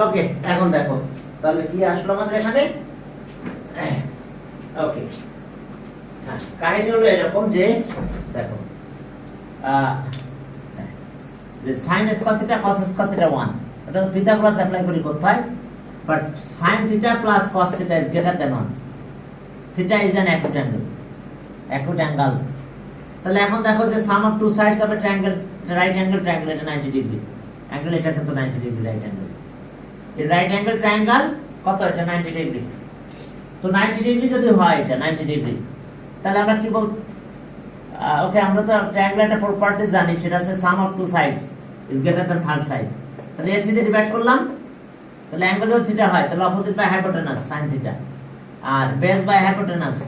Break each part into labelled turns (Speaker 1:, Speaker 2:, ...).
Speaker 1: ওকে, এখন দেখো তাহলে কি আসলো আমাদের এখানে। ওকে, হ্যাঁ, কাহিনী হলো এরকম যে দেখো যে sin square theta cos square theta 1, এটা তো পিথাগোরাস অ্যাপ্লাই করে করতে হয়, but sin theta plus cos theta is greater than 1, theta is an acute angle, acute angle. তাহলে এখন দেখো যে sum of two sides of a triangle, right angle triangle, এটা 90 ডিগ্রি অ্যাঙ্গেল, এটা কিন্তু 90 ডিগ্রি রাইট অ্যাঙ্গেল, এই right angle triangle কত, এটা 90 ডিগ্রি। তো 90 ডিগ্রি যদি হয়, এটা 90 ডিগ্রি, তাহলে আমরা কি বল, ওকে, আমরা তো ট্রায়াঙ্গেল একটা প্রপার্টিজ জানি, সেটা আছে sum of two sides is greater than third side. তাহলে এসি দিয়ে ডিভাইড করলাম, তাহলে অ্যাঙ্গেল যদি থিটা হয়, তাহলে opposite by hypotenuse sin theta, আর base by hypotenuse,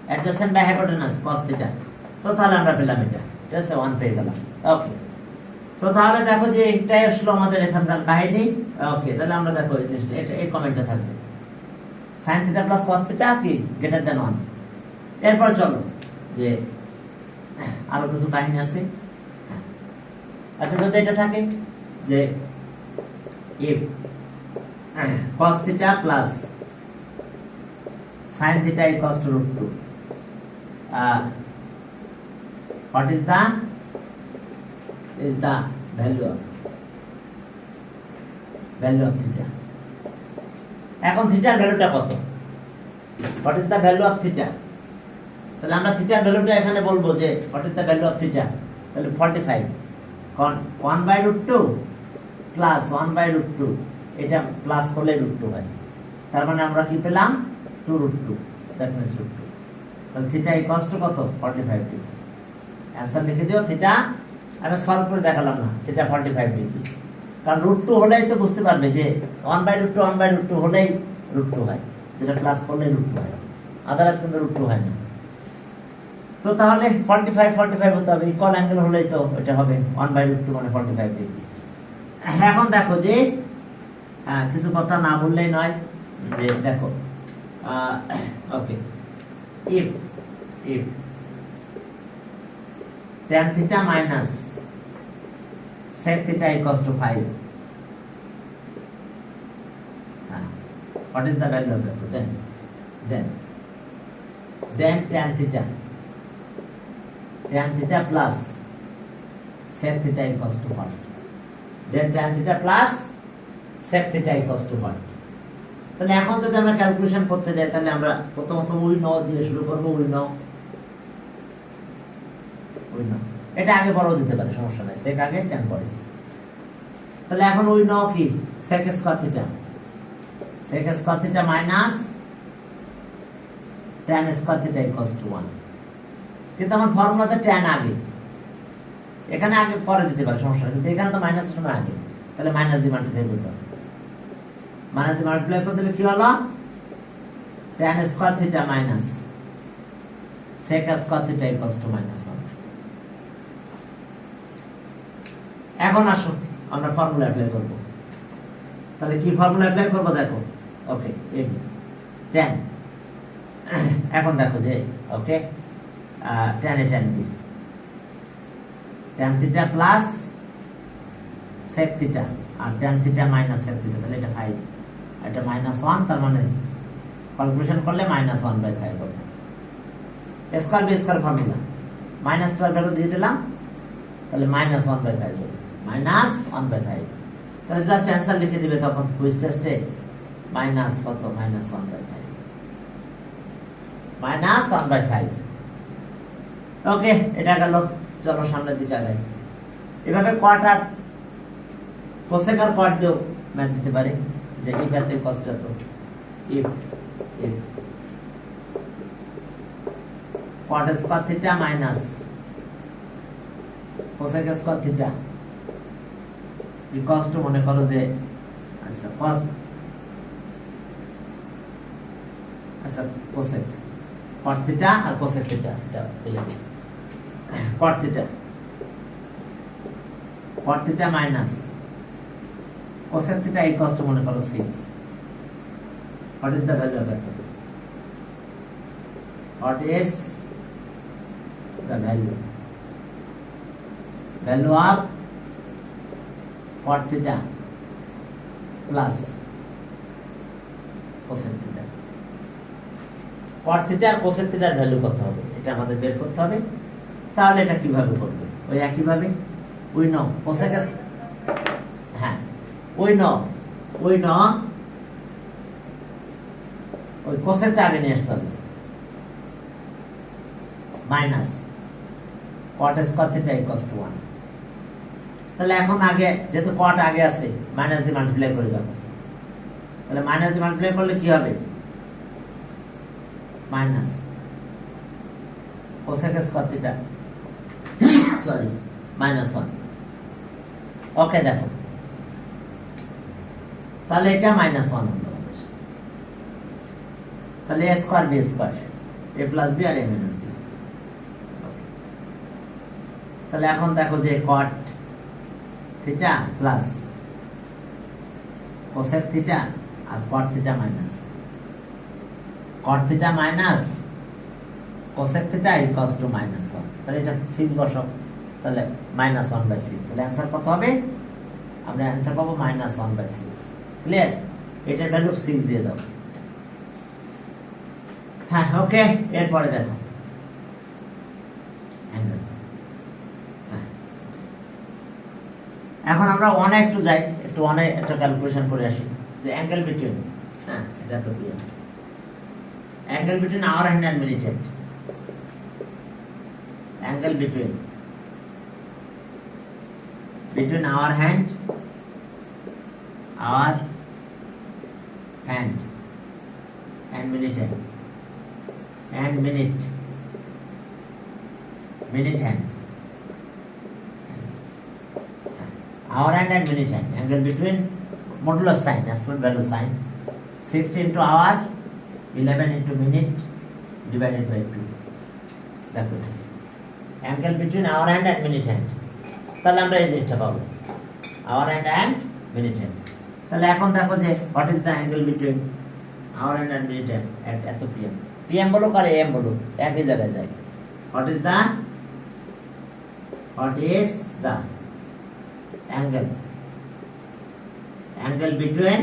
Speaker 1: adjacent by hypotenuse cos theta. তো তাহলে আমরা পেলাম এটা, ঠিক আছে, 1 পেয়ে গেলাম। ওকে, তো তাহলে দেখো যে এটাই আসলে আমাদের এখানকার কাহিনী। ওকে, তাহলে আমরা দেখো এই জিনিসটা, এটা এই কমেন্টটা থাকবে, sin theta plus cos theta কি গ্রেটার দ্যান 1। এরপর চলো যে আরো কিছু কাহিনী আছে। আচ্ছা, যদি এটা থাকে যে if cos theta plus sin theta equals to root 2, what is the value of theta? এখন থিটার ভ্যালুটা কত, what is the value of theta? তাহলে আমরা থিটার ভ্যালুটা এখানে বলবো যে what is the value of theta, তাহলে 45 কারণ 1/√2 প্লাস 1/√2, এটা প্লাস করলে √2 হয়, তার মানে আমরা কি পেলাম 2√2, দ্যাট মিন্স √2। তাহলে থিটা ইকুয়ালস টু কত, 45 ডিগ্রি। অ্যানসার লিখে দিও, থিটা আমি সলভ করে দেখালাম না, থিটা 45 ডিগ্রি, কারণ √2 হলেই তো বুঝতে পারবে যে 1/√2 হলেই √2 হয়, যেটা প্লাস করলে √2 হয়, আদারওয়াইজ কিন্তু √2 হয় না। তো তাহলে 45 হতে হবে, ইকুয়াল অ্যাঙ্গেল হলেই তো এটা হবে 1/√2 মানে 45 ডিগ্রি। এখন দেখো যে কিছু কথা না বললেই নয়, যে দেখো ওকে, if tan theta minus sec theta equals to 5, what is the value of that? Then tan theta plus sec theta equals to 1. Then tan theta plus sec theta equals to 1. তাহলে এখন যদি আমরা ক্যালকুলেশন করতে যাই, তাহলে আমরা প্রথমত we know দিয়ে শুরু করব। উই নো এটা আগে বড় দিতে পারে, সমস্যা নাই, sec আগে tan পরে। তাহলে এখন উই নো কি sec square theta minus tan square theta equals to 1। কিন্তু আমার ফর্মুলাতে tan আগে, এখানে আগে পরে দিতে পারে, সমস্যা নেই, কিন্তু এখানে তো মাইনাসের সময় আগে, তাহলে মাইনাস দিয়ে মাল্টিপ্লাই করতে হবে। মাইনাস দিয়ে মাল্টিপ্লাই করতে দিলে কি হলো, tan square theta minus sec square theta equals to -1। এখন আসো আমরা ফর্মুলা অ্যাপ্লাই করব। তাহলে কি ফর্মুলা অ্যাপ্লাই করব দেখো, ওকে, এবি tan, এখন দেখো যে okay tan A tan B, tan theta plus sec theta আর tan theta minus sec theta, তাহলে এটা 5, এটা -1, তার মানে ক্যালকুলেশন করলে -1/5 হবে। Square B square formula, -12 value দিয়ে দিলাম, তাহলে -1/5 হবে, -1/5। তাহলে জাস্ট অ্যানসার লিখে দিবে তখন কুইজ টেস্টে, মাইনাস কত, -1/5। ওকে, এটা গেল। চলো সামনের দিকে আগাই। এভাবে কোয়ার্টার কোসেক আর কোয়ার্ট দিয়েও ম্যাথ দিতে পারি, যে এই ম্যাথের কষ্ট তো if cot square theta minus cosec square theta equals two, মনে করো যে আচ্ছা কোসেক cot থিটা আর কোসেক থিটা, এটা পেলে cot theta minus cosec theta equals two, মনে করো 6। What is the value of that? What is the value of cot theta plus cosec theta. Cot theta আর কোসেক থিটার value কত হবে এটা আমাদের বের করতে হবে। তাহলে এটা কিভাবে করবে? ওই একইভাবে উই নো কোসেক, হ্যাঁ উই নো ওই কোসেকটা আগে নিয়ে আসতে হবে, minus caught square theta equals to 1। তাহলে এখন আগে যেহেতু কট আগে আছে মাইনাস দিয়ে মাল্টিপ্লাই করে যাবো। তাহলে মাইনাস দিয়ে মাল্টিপ্লাই করলে কি হবে? Minus cosec square theta sorry -1। Okay দেখো তাহলে এটা -1 হলো। তাহলে a square b square, a plus b আর a মাইনাস b। তাহলে এখন দেখো যে cot theta plus cosec theta আর cot theta minus cot theta minus cosec theta equals to -1। তাহলে এটা 6 বসাও, তাহলে -1/6। তাহলে অ্যানসার কত হবে? আমরা অ্যানসার পাবো -1/6। ক্লিয়ার? এটার ভ্যালু 6 দিয়ে দাও। হ্যাঁ ওকে, এরপরে দেখো অ্যাঙ্গেল। এখন আমরা ওয়ানে একটু যাই, একটু ওয়ানে একটা ক্যালকুলেশন করে আসি যে অ্যাঙ্গেল বিটুইন, হ্যাঁ এটা তো clear, angle between hour hand and minute hand. Angle between our hand and minute hand and minute hand, hour hand and minute hand. Angle between modulus sign, absolute value sign, 60 into hour, 11 into minute divided by 2. দেখো angle between hour hand and minute hand. তাহলে আমরা এই জিনিসটা পাবো hour hand and minute hand. তাহলে এখন দেখো যে what is the angle between hour hand and minute hand এত পিএম বলো আর এএম বলো একই জায়গায় যায়। What is the angle between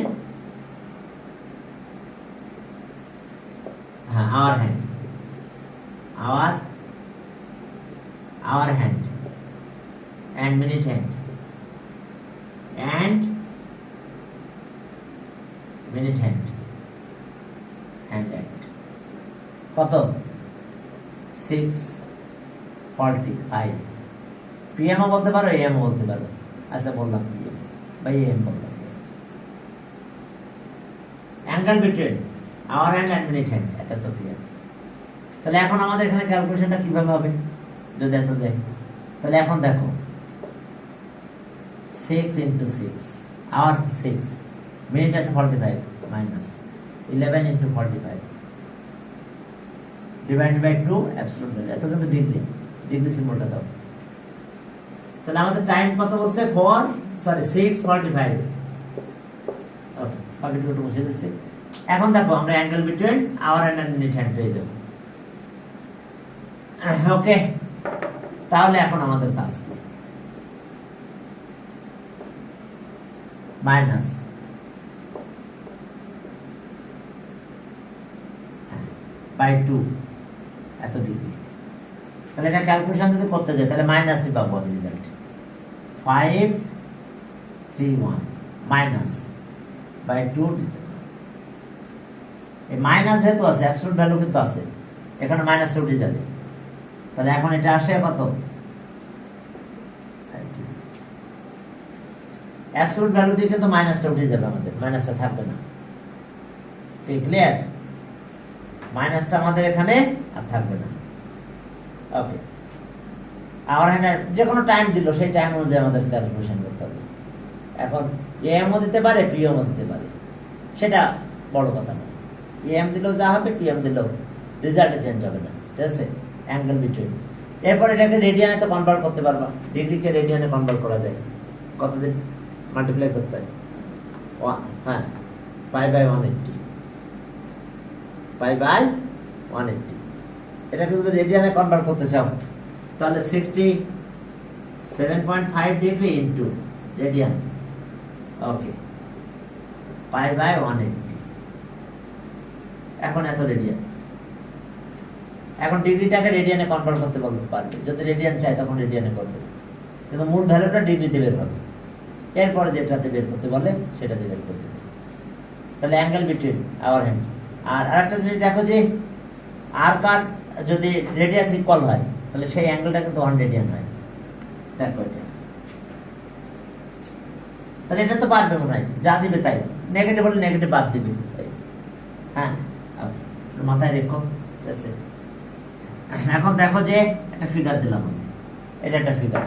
Speaker 1: our hand and minute hand and কত 6:45 পিএম ও বলতে পারো এএম ও বলতে পারো। আচ্ছা বললাম পিএম বা এএম বললাম। Angle between hour hand and minute hand এটা তো ক্লিয়ার। তাহলে এখন আমাদের এখানে ক্যালকুলেশনটা কিভাবে হবে যদি এত দেয়? তাহলে এখন দেখো 6 into 6 আওয়ার 6 মিনিট আছে 45 minus 11 into 45 divided by 2 absolute value. এত কিন্তু ডিগ্রি সিম্বলটা দাও। তাহলে আমাদের টাইম কত বলছে 6:45। ওকে বাকিটুকু মুছে দিচ্ছি। এখন দেখো আমরা angle between hour and minute hand পেয়ে যাব। ওকে তাহলে এখন আমাদের কাজ কি? মাইনাস বাই 2 এত ডিগ্রি। তাহলে এটা ক্যালকুলেশন যদি করতে যাই তাহলে মাইনাসই পাবো আমি রেজাল্ট 531 মাইনাস বাই 2। এই মাইনাস যেহেতু আছে অ্যাবসলিউট ভ্যালু কিন্তু আছে, এখানে মাইনাসটা উঠে যাবে। তাহলে এখন এটা আসে কত? অ্যাবসলিউট ভ্যালু দিয়ে কিন্তু মাইনাসটা উঠে যাবে, আমাদের মাইনাসটা থাকবে না। ক্লিয়ার? মাইনাসটা আমাদের এখানে আর থাকবে না। ওকে আমার হ্যান্ড যে কোনো টাইম দিল সেই টাইম অনুযায়ী আমাদের ক্যালকুলেশন করতে হবে। এখন এএম ও দিতে পারে পিএম ও দিতে পারে, সেটা বড় কথা না। এএম দিলেও যা হবে পিএম দিলেও রেজাল্টে চেঞ্জ হবে না। ঠিক আছে? Angle between. এরপর এটাকে রেডিয়ানে তো কনভার্ট করতে পারবা, ডিগ্রিকে রেডিয়ানে কনভার্ট করা যায়। কতদিন মাল্টিপ্লাই করতে হয়? হ্যাঁ π/180 π/180। এটাকে যদি রেডিয়ানে কনভার্ট করতে চাও তাহলে 67.5 degree into radian. Okay pi by 180। এখন এত রেডিয়ান। এখন ডিগ্রিটাকে রেডিয়ানে কনভার্ট করতে পারবে, যদি রেডিয়ান চাই তখন রেডিয়ানে করবে, কিন্তু মূল ভ্যালুটা ডিগ্রিতে বের হবে। এরপরে যেটাতে বের করতে বলে সেটাতে বের করতে হবে। তাহলে অ্যাঙ্গেল বিটুইন আওয়ার হ্যান্ড। আর আরেকটা জিনিস দেখো যে আর কার যদি রেডিয়াস ইকুয়াল হয় তাহলে সেই অ্যাঙ্গেলটা কিন্তু 1 রেডিয়ান হয়। দেখো এটা, তাহলে এটা তো পারবে মনে হয়, যা দিবে তাই, নেগেটিভ হলে নেগেটিভ বাদ দিবে। হ্যাঁ, মাথায় রেখো, ঠিক আছে। এখন দেখো যে একটা ফিগার দিলাম, এটা একটা ফিগার,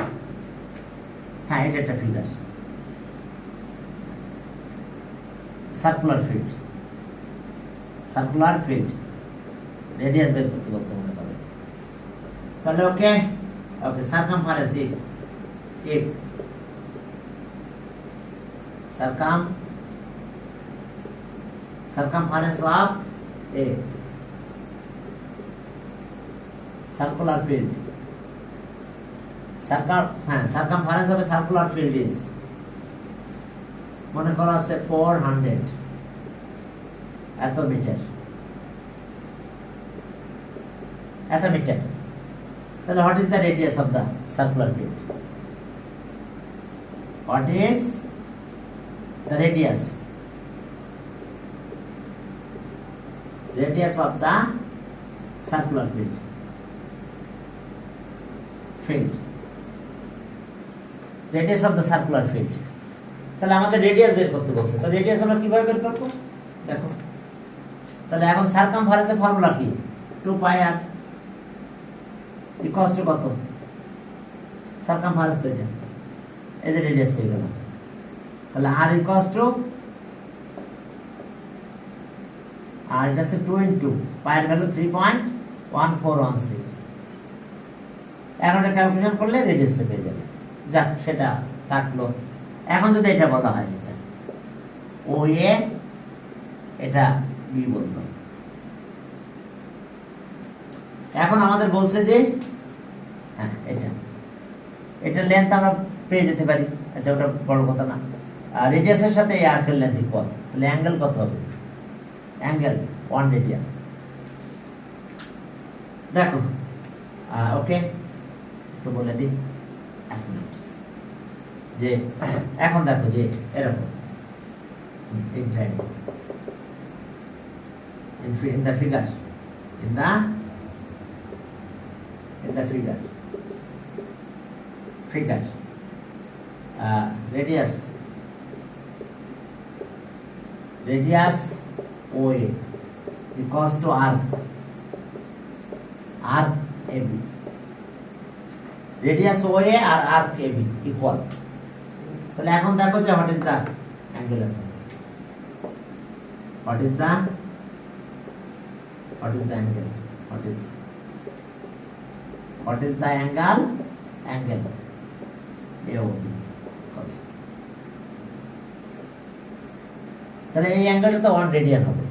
Speaker 1: হ্যাঁ এটা একটা figure, circular field, circular field radius বের করতে বলছে মনে করে। তাহলে ওকে ওকে circumference if circumference of a circular field, circumference of a circular field is, মনে করো আছে 400 এত মিটার, এত মিটার। তাহলে what is the radius of the circular field? What is the radius of the circular field? Radius of the circular field। তাহলে আমাদের radius বের করতে বলছে, তো রেডিয়াস আমরা কিভাবে বের করব দেখো। তাহলে এখন সারকামফারেন্সের ফর্মুলা কি? 2 পাই আর ইকুয়ালস টু কত? সারকামফারেন্স তো এটা, এই যে রেডিয়াস পেয়ে গেলাম। তাহলে আর ইকুয়ালস টু, আর এটা হচ্ছে 2 ইনটু পায়ের ভ্যালু 3.1416। এখন এটা ক্যালকুলেশন করলে রেডিয়াসটা পেয়ে যাবে। যাক, সেটা থাকলো। এখন যদি এটা বলা হয়, এটা ও এ, এটা বি বললো। এখন আমাদের বলছে যে হ্যাঁ এটা লেন্থ আমরা পেয়ে যেতে পারি, আচ্ছা ওটা বড় কথা না। আর রেডিয়াসের সাথে এই আর্কের লেন্থ ইকুয়াল, তাহলে অ্যাঙ্গেল কত হবে? Angle 1 radian. দেখো ওকে, একটু বলে দিই এক মিনিট, যে এখন দেখো যে এরকম in the figure, in the figure radius OA equals to arc AB, radius OA R arc AB equal। তাহলে এখন দেখো যে what is the angle, what is the angle, what is the angle AOB। তাহলে এই অ্যাঙ্গেলটা তো 1 radian হবে,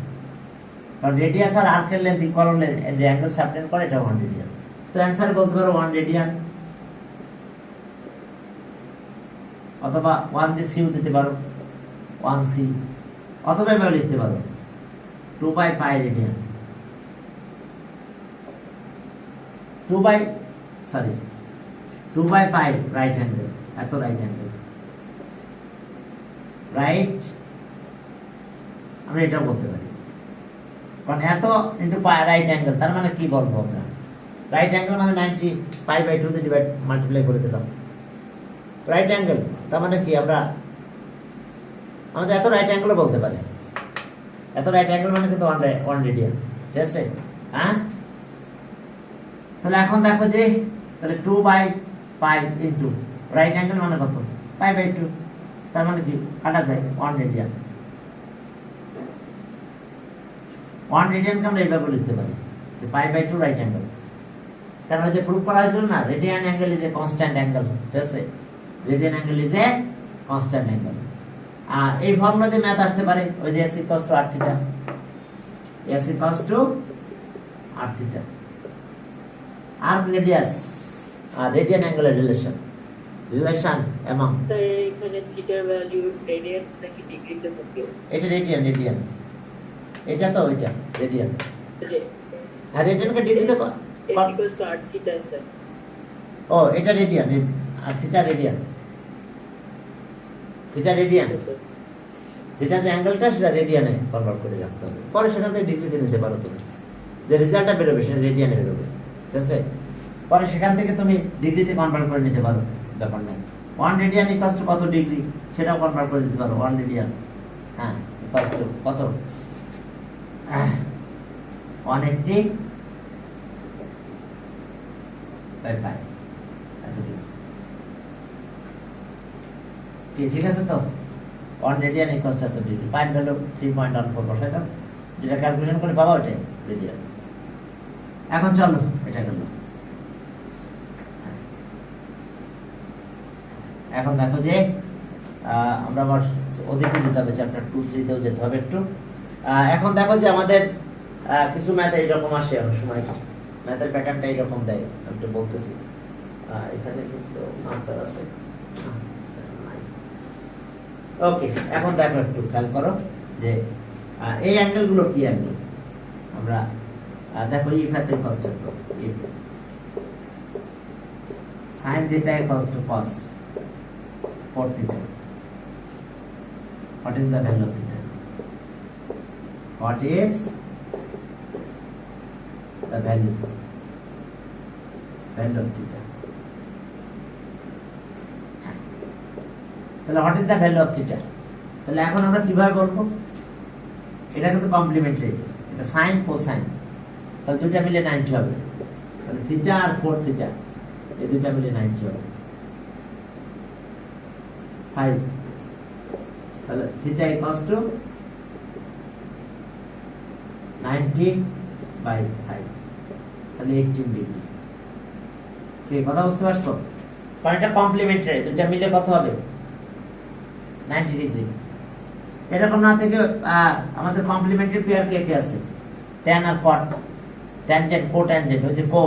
Speaker 1: কারণ radius আর আর্কের length equal হলে যে অ্যাঙ্গেল সাবটেন্ড করে এটা 1 রেডিয়ান। তো অ্যানসার বলতে পারো 1 রেডিয়ান, অথবা 1 দিয়ে সিউ দিতে পারো, 1 সি, অথবা এভাবে লিখতে পারো 2 by pi radian, 2 by pi right angle, এত রাইট অ্যাঙ্গেল, রাইট, আমরা এটা বলতে পারি। কারণ এত ইন্টু পাই রাইট অ্যাঙ্গেল, তার মানে কি বলবো আমরা? রাইট অ্যাঙ্গেল মানে 90 পাই বাই 2 দিয়ে মাল্টিপ্লাই করে দিলাম রাইট অ্যাঙ্গেল, তার মানে কি আমরা আমাদের এত রাইট অ্যাঙ্গেলও বলতে পারি। এত রাইট অ্যাঙ্গেল মানে কিন্তু 1 রেডিয়ান, ঠিক আছে? হ্যাঁ, তাহলে এখন দেখো যে তাহলে 2 by pi into right angle মানে কত? পাই বাই 2, তার মানে কি কাটা যায় 1 রেডিয়ান। 1 রেডিয়ানকে আমরা এইভাবে লিখতে পারি যে পাই বাই 2 রাইট অ্যাঙ্গেল, কারণ ওই যে প্রুফ করা হয়েছিল না, radian angle is a constant angle, ঠিক আছে? Radian angle is a constant angle. আর এই ফর্মুলা দিয়ে ম্যাথ আসতে পারে ওই যে s equals to r theta, s equals to r theta, আর রেডিয়াস আর রেডিয়ান অ্যাঙ্গেলের রিলেশন রিলেশন অ্যামাউন্ট,
Speaker 2: স্যার এখানে থিটার ভ্যালু রেডিয়ান নাকি ডিগ্রিতে থাকে?
Speaker 1: এটা রেডিয়ান, রেডিয়ান, এটা তো ওইটা রেডিয়ান।
Speaker 2: যে
Speaker 1: আর রেডিয়ানকে ডিগ্রিতে
Speaker 2: s equals to r theta sir.
Speaker 1: ও এটা রেডিয়ান, আর theta radian, theta radian,
Speaker 2: sir
Speaker 1: theta যে অ্যাঙ্গেলটা সেটা রেডিয়ানে কনভার্ট করে রাখতে হবে, পরে সেটা থেকে ডিগ্রিতে নিতে পারো তুমি, যে রেজাল্টটা বেরোবে সেটা রেডিয়ানে বেরোবে, ঠিক আছে? পরে সেখান থেকে তুমি ডিগ্রিতে কনভার্ট করে নিতে পারো, ব্যাপার নাই। 1 রেডিয়ান ইকুয়ালস টু কত ডিগ্রি সেটাও কনভার্ট করে দিতে পারো। 1 রেডিয়ান হ্যাঁ ইকুয়ালস টু কত, 180 বাই পাই, কি ঠিক আছে তো? 1 রেডিয়ান ইকুয়ালস টু এত ডিগ্রি, পাইয়ের ভ্যালু 3.14 বসাই দাও, যেটা ক্যালকুলেশন করে পাবো ওটাই রেডিয়ান। এখন চলো এটা গেল। এখন দেখো যে আমরা আবার ওদিকে যেতে হবে, চ্যাপ্টার 2-3 তেও যেতে হবে একটু। এখন দেখো যে আমাদের কিছু ম্যাথ এইরকম আসে, অনেক সময় ম্যাথের প্যাটার্নটা এইরকম দেয়, আমি একটু বলতেছি। এখানে কিন্তু নাম্বার আছে, ওকে। এখন দেখো একটু খেয়াল করো যে এই অ্যাঙ্গেলগুলো কি অ্যাঙ্গেল, আমরা দেখো ইফ এত কস্টের if sin theta equals to cos 4 theta, what is the value of theta? What is the value of theta? তাহলে what is the value of theta? তাহলে এখন আমরা কিভাবে বলবো? এটা কিন্তু কমপ্লিমেন্টারি, এটা sin cosine, তাহলে দুটো মিলে 90 হবে। তাহলে থিটা আর 4 থিটা এই দুটো মিলে 90 হবে 5, তাহলে থিটা ইকুয়ালস টু 90 বাই 5, তাহলে 18 ডিগ্রি। কি কথা বুঝতে পারছো? কারণ এটা কমপ্লিমেন্টারি, দুটো মিলে কত হবে? 90 ডিগ্রি। এরকম না থেকে আমাদের কমপ্লিমেন্টারি পেয়ার কে কে আছে? tan আর cot, ট্যানজেন্ট কোট্যানজেন্ট, ওই যে কো,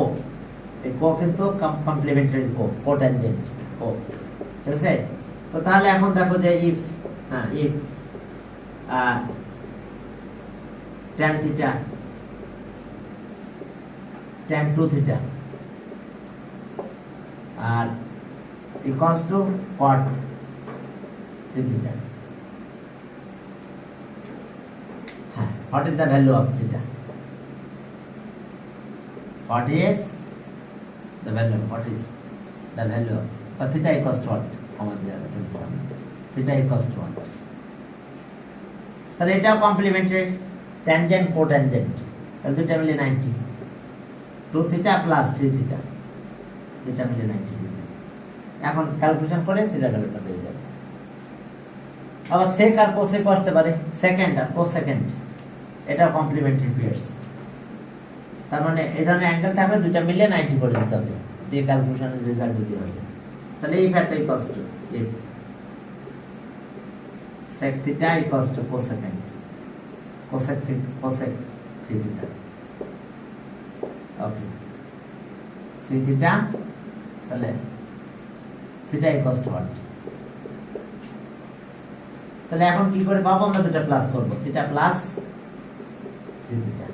Speaker 1: এই কো কিন্তু কমপ্লিমেন্টারি কো, কোট্যানজেন্ট কো, ঠিক আছে? তো তাহলে এখন দেখো যে if if tan theta tan 2 theta আর ইকুয়ালস টু cot 3 থিটা, হ্যাঁ, what is the value of theta? What is the value of theta equals to what? আমাদের theta equals to what? তাহলে এটাও কমপ্লিমেন্টারি, ট্যানজেন্ট কোট্যানজেন্ট, তাহলে দুটো মিলে 90, 2 theta plus 3 theta, দুটো মিলে 90 ডিগ্রি। এখন ক্যালকুলেশন করে থিটা ভ্যালুটা পেয়ে যাবে। আবার সেক আর কোসেক আসতে পারে, সেকেন্ড আর কোসেকেন্ড, এটা কমপ্লিমেন্টারি পেয়ারস। তার মানে এই ধরনের অ্যাঙ্গেল থাকলে দুটো মিলে 90 করে দিতে হবে, দিয়ে ক্যালকুলেশনের রেজাল্ট দিতে হবে। তাহলে এই factor equals to if sec theta equals to cosecant cosec 3 theta, okay 3 theta, তাহলে theta equals to what? তাহলে এখন কি করে পাবো? আমরা দুটো প্লাস করব, থিটা প্লাস 3 থিটা,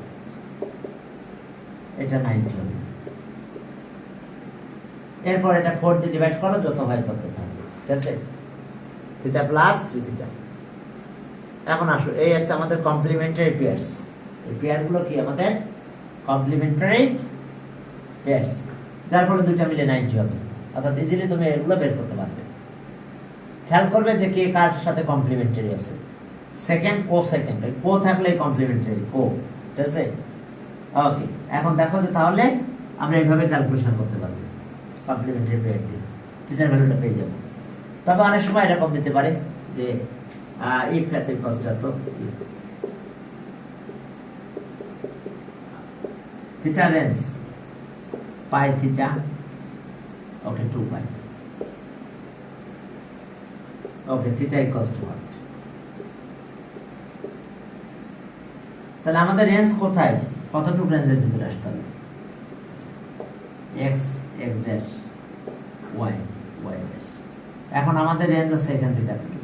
Speaker 1: এটা 90 হবে। এরপর এটা 4 দিয়ে ডিভাইড করো, যত হয় তত থাকবে, ঠিক আছে? Theta plus 3 theta. এখন আসো, এই আছে আমাদের কমপ্লিমেন্টারি পেয়ারস। এই পেয়ারগুলো কি আমাদের কমপ্লিমেন্টারি পেয়ারস, যার ফলে দুটো মিলে 90 হবে। অর্থাৎ ইজিলি তুমি এগুলো বের করতে পারবে। খেয়াল করবে যে কে কার সাথে কমপ্লিমেন্টারি আছে। সেকেন্ড কো সেকেন্ড, কো থাকলে কমপ্লিমেন্টারি কো, ঠিক আছে? ওকে, এখন দেখো যে তাহলে আমরা এইভাবে ক্যালকুলেশন করতে পারবো কমপ্লিমেন্টারি পেয়ার দিয়ে, থিটার ভ্যালুটা পেয়ে যাবো। তবে অনেক সময় এরকম দিতে পারে যে ইফ এত কস্টটা তো theta range pi theta, okay 2 pi, okay theta equals two what? তাহলে আমাদের রেঞ্জ কোথায়, কতটুকু রেঞ্জের ভিতরে আসতে হবে? x x dash y y dash, এখন আমাদের রেঞ্জ আছে এখান থেকে এতটুকু।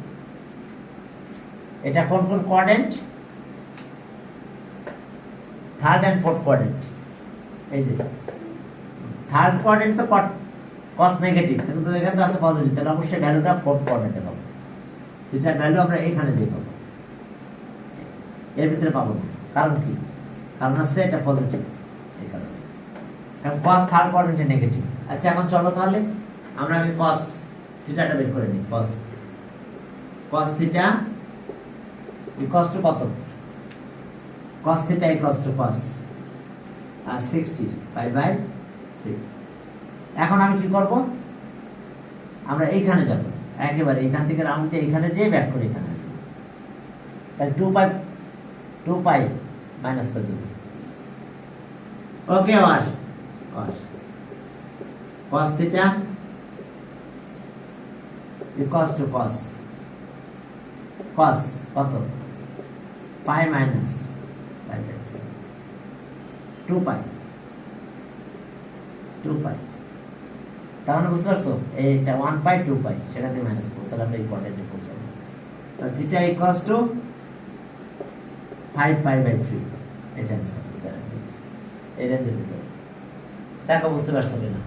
Speaker 1: এটা কোন কোন quadrant? Third and fourth quadrant. এই যে থার্ড কোয়াড্রেন্ট তো কস নেগেটিভ, কিন্তু এখানে তো আছে পজিটিভ, তাহলে অবশ্যই ভ্যালুটা ফোর্থ কোয়াড্রেন্টে পাবো। থিটার ভ্যালু আমরা এখানে যে পাবো, এর ভিতরে পাবো না। কারণ কি? কারণ হচ্ছে এটা পজিটিভ, এই কারণে। কারণ কস থার্ড কোয়াড্রেন্টে নেগেটিভ। আচ্ছা, এখন চলো তাহলে আমরা আগে কস থিটাটা বের করে নিই। কস থিটা ইকুয়ালস টু কত? cos theta equals to cos 60 pi by 3। এখন আমি কি করব? আমরা এইখানে যাব, একেবারে এইখান থেকে রাউন্ড দিয়ে এইখানে যেয়ে ব্যাক করে এখানে, তাহলে 2 পাই মাইনাস করে দেব। ওকে, আর cos theta equals to cos কত? পাই মাইনাস 2 পাই। তার মানে বুঝতে পারছো, এইটা 1 পাই 2 পাই, সেখান থেকে মাইনাস করবো, তাহলে আমরা এই কোয়াড্রেন্টে পৌঁছাবো। তাহলে theta equals to 5 pi by 3। এটা অ্যান্সার এই রেঞ্জের ভিতরে। দেখো বুঝতে পারছো কিনা?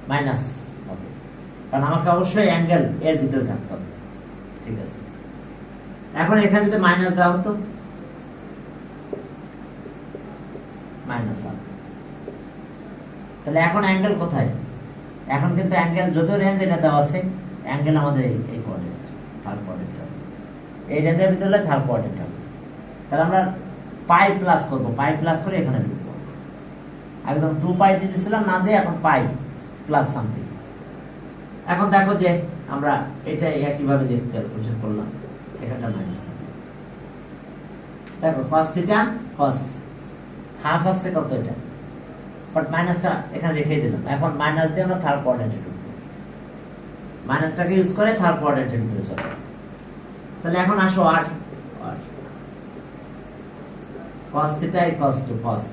Speaker 1: মাইনাস হবে, কারণ আমাকে অবশ্যই অ্যাঙ্গেল এর ভিতরে থাকতে হবে। ঠিক আছে, এখন এখানে যদি মাইনাস দেওয়া হতো, মাইনাস হবে, তাহলে এখন অ্যাঙ্গেল কোথায়? এখন কিন্তু অ্যাঙ্গেল যদিও রেঞ্জ এটা দেওয়া আছে, অ্যাঙ্গেল আমাদের এই কোয়াড্রেন্ট, থার্ড কোয়াড্রেন্ট হবে। এই রেঞ্জের ভিতরে থার্ড কোয়াড্রেন্ট হবে। তাহলে আমরা পাই প্লাস করবো, পাই প্লাস করে এখানে ঢুকবো। একদম 2 পাই দিয়ে দিয়েছিলাম না, যে এখন পাই প্লাস সামথিং। এখন দেখো যে আমরা এটা একইভাবে যে ক্যালকুলেশন করলাম, এখানটা মাইনাস থাকবে। দেখো cos থিটা cos হাফ আসছে কত এটা, বাট মাইনাসটা এখানে রেখে দিলাম। এখন মাইনাস দিয়ে আমরা থার্ড কোয়াড্রেন্টে ঢুকবো, মাইনাসটাকে ইউজ করে থার্ড কোয়াড্রেন্টের ভিতরে চলে। তাহলে এখন আসো আর cos theta equals to cos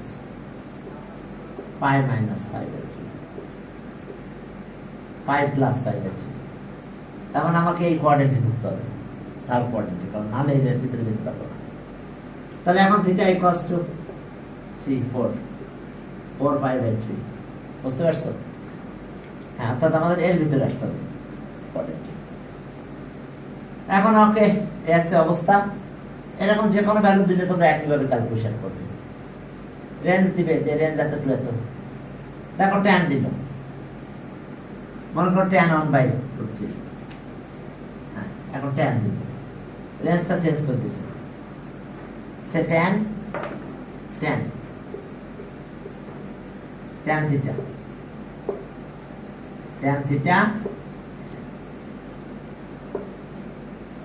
Speaker 1: pi minus pi by 3, pi plus pi by 3। তার মানে আমাকে এই কোয়াড্রেন্টে ঢুকতে হবে, থার্ড কোয়াড্রেন্টে, কারণ নাহলে এর ভিতরে যেতে পারবো না। তাহলে এখন theta equals two 4 pi by 3। বুঝতে পারছো? হ্যাঁ, অর্থাৎ আমাদের এর ভিতরে আসতে হবে কোয়াড্রেন্টে। এখন ওকে, এসে অবস্থা এরকম যে কোনো ভ্যালু দিলে তোমরা একইভাবে ক্যালকুলেশন করবে। রেঞ্জ দিবে, যে রেঞ্জ এত টু এত। দেখো tan দিল, মনে করো tan 1/√3। হ্যাঁ, এখন tan দিল, রেঞ্জটা চেঞ্জ করে দিছে, সে tan theta